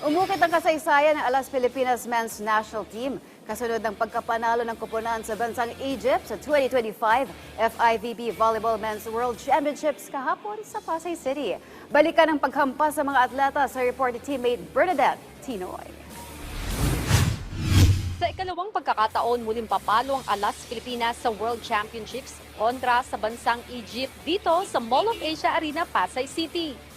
Umukit ang kasaysayan ng Alas Pilipinas Men's National Team kasunod ng pagkapanalo ng koponan sa bansang Egypt sa 2025 FIVB Volleyball Men's World Championships kahapon sa Pasay City. Balikan ang paghampas sa mga atleta sa report ni teammate Bernadette Tinoy. Sa ikalawang pagkakataon, muling papalo ang Alas Pilipinas sa World Championships kontra sa bansang Egypt dito sa Mall of Asia Arena, Pasay City.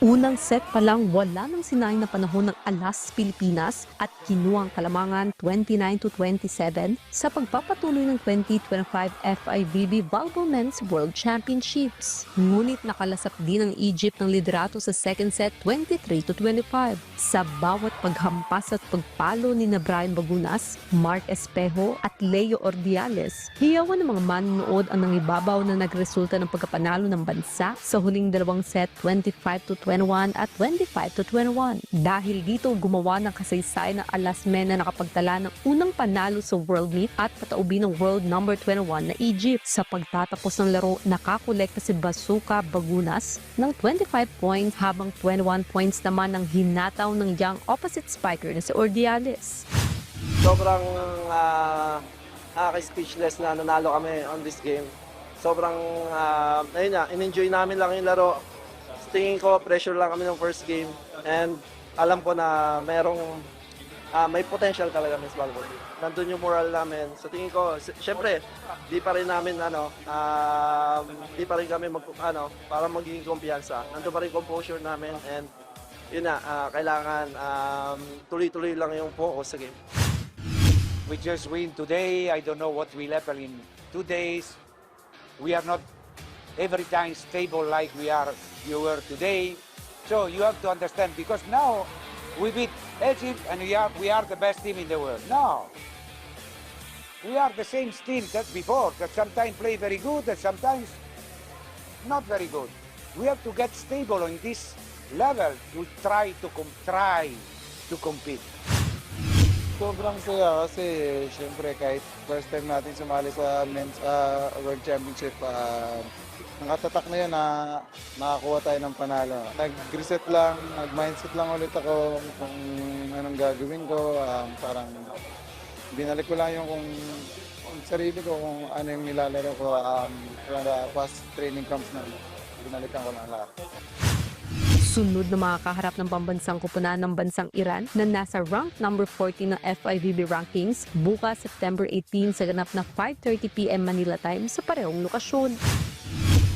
Unang set pa lang wala nang sinayang na panahon ng Alas Pilipinas at kinuha ang kalamangan 29-27 sa pagpapatuloy ng 2025 FIVB Volleyball Men's World Championships. Ngunit nakalasap din ang Egypt ng liderato sa second set 23-25. Sa bawat paghampas at pagpalo ni Brian Bagunas, Mark Espejo at Leo Ordiales, hiyawan ng mga manonood ang nangibabaw na nagresulta ng pagkapanalo ng bansa sa huling dalawang set 25-21 at 25-21. Dahil dito gumawa ng kasaysayan ng Alas Men na nakapagtala ng unang panalo sa World Meet at pataubi ng World number 21 na Egypt. Sa pagtatapos ng laro, nakakolekta si Basuka Bagunas ng 25 points habang 21 points naman ang hinataw ng young opposite spiker na si Ordiales. Sobrang speechless na nanalo kami on this game. Sobrang ayun na, in-enjoy namin lang yung laro. Tingin ko, pressure lang kami ng first game. And alam ko na may potential talaga Miss Volleyball. Nandun yung moral namin. So tingin ko, syempre, di pa rin namin, di pa rin kami para magiging kumpiyansa. Nandun pa rin composure namin. And yun na, kailangan tuloy-tuloy lang yung focus sa game. We just win today. I don't know what will happen in 2 days. We are not every time stable like you were today. So you have to understand, because now we beat Egypt and we are the best team in the world. No. We are the same team that before, that sometimes play very good and sometimes not very good. We have to get stable on this level to try to compete. Sobrang saya kasi syempre kahit first time natin sumali sa Men's World Championship, nakatatak na yun na nakakuha tayo ng panalo. Nag-reset lang, nag-mindset lang ulit ako kung anong gagawin ko. Parang binalik ko lang yung kung sarili ko, kung ano yung nilalaro ko past training camps na binalikan ko lang lahat. Sunod na makakaharap ng pambansang koponan ng bansang Iran na nasa rank number 14 ng FIVB rankings bukas September 18 sa ganap na 5:30 PM Manila time sa parehong lokasyon.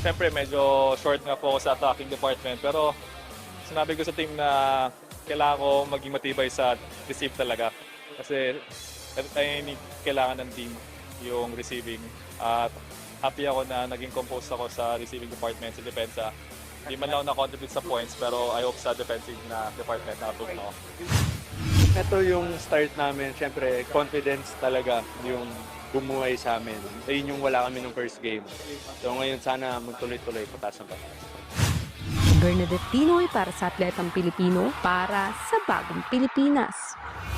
Siyempre medyo short nga po ako sa attacking department, pero sinabi ko sa team na kailangan ko maging matibay sa receive talaga. Kasi kailangan ng team yung receiving. At happy ako na naging composed ako sa receiving department, sa depensa. Hindi man lang na-contribute sa points, pero I hope sa defensive na department na-approve na ako. Ito yung start namin, siyempre confidence talaga yung bumuhay sa amin. Ayun yung wala kami nung first game. So ngayon sana magtuloy-tuloy pataas ng pataas. Bernadette Tinoy para sa Atletang Pilipino para sa Bagong Pilipinas.